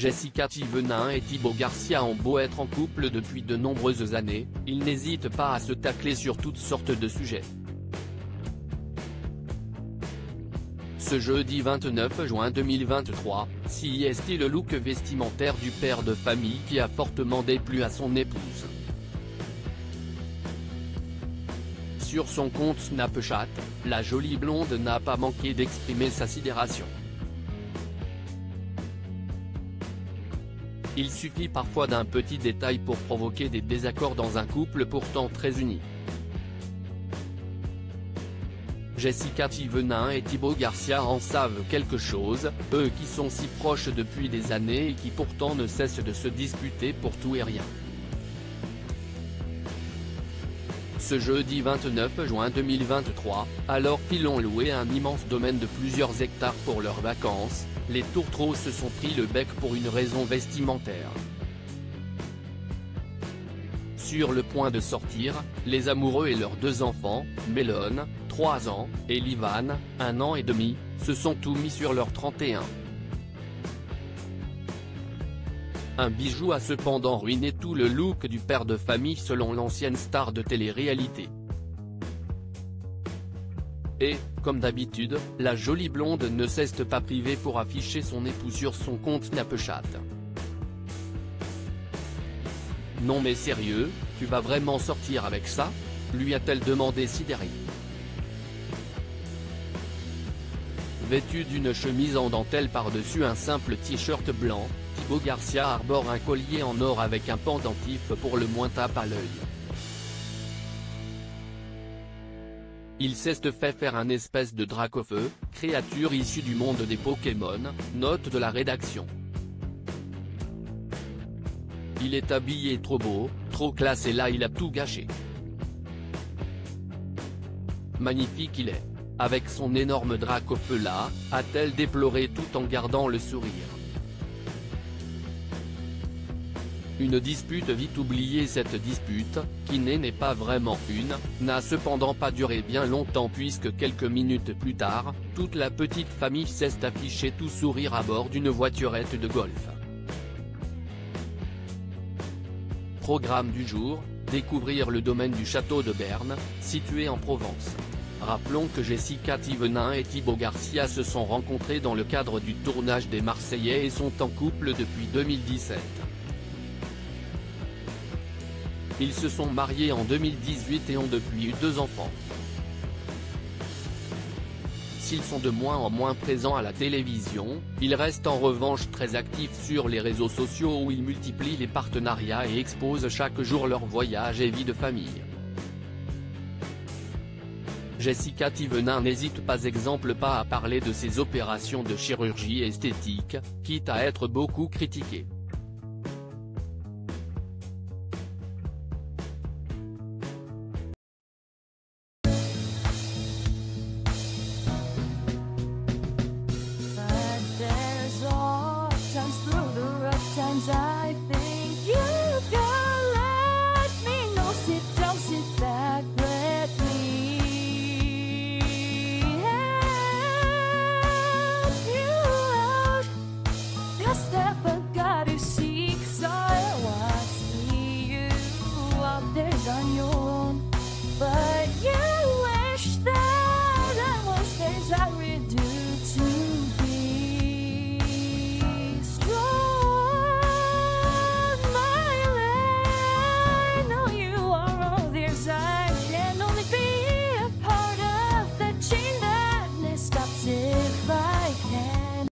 Jessica Thivenin et Thibaut Garcia ont beau être en couple depuis de nombreuses années, ils n'hésitent pas à se tacler sur toutes sortes de sujets. Ce jeudi 29 juin 2023, si est-il le look vestimentaire du père de famille qui a fortement déplu à son épouse. Sur son compte Snapchat, la jolie blonde n'a pas manqué d'exprimer sa sidération. Il suffit parfois d'un petit détail pour provoquer des désaccords dans un couple pourtant très uni. Jessica Thivenin et Thibaut Garcia en savent quelque chose, eux qui sont si proches depuis des années et qui pourtant ne cessent de se disputer pour tout et rien. Ce jeudi 29 juin 2023, alors qu'ils ont loué un immense domaine de plusieurs hectares pour leurs vacances, les tourtereaux se sont pris le bec pour une raison vestimentaire. Sur le point de sortir, les amoureux et leurs deux enfants, Mélone, 3 ans, et Livan, 1 an et demi, se sont tout mis sur leur 31. Un bijou a cependant ruiné tout le look du père de famille selon l'ancienne star de télé-réalité. Et, comme d'habitude, la jolie blonde ne cesse pas privée pour afficher son époux sur son compte Snapchat. Non mais sérieux, tu vas vraiment sortir avec ça ? Lui a-t-elle demandé sidérée. Vêtu d'une chemise en dentelle par-dessus un simple t-shirt blanc, Thibaut Garcia arbore un collier en or avec un pendentif pour le moins tape à l'œil. Il s'est fait faire un espèce de Dracofeu, créature issue du monde des Pokémon, note de la rédaction. Il est habillé trop beau, trop classe et là il a tout gâché. Magnifique il est. Avec son énorme Dracofeu là, a-t-elle déploré tout en gardant le sourire. Une dispute vite oubliée. Cette dispute, qui n'est pas vraiment une, n'a cependant pas duré bien longtemps puisque quelques minutes plus tard, toute la petite famille s'est affichée tout sourire à bord d'une voiturette de golf. Programme du jour, découvrir le domaine du château de Berne, situé en Provence. Rappelons que Jessica Thivenin et Thibaut Garcia se sont rencontrés dans le cadre du tournage des Marseillais et sont en couple depuis 2017. Ils se sont mariés en 2018 et ont depuis eu 2 enfants. S'ils sont de moins en moins présents à la télévision, ils restent en revanche très actifs sur les réseaux sociaux où ils multiplient les partenariats et exposent chaque jour leurs voyages et vie de famille. Jessica Thivenin n'hésite pas à parler de ses opérations de chirurgie esthétique, quitte à être beaucoup critiquée.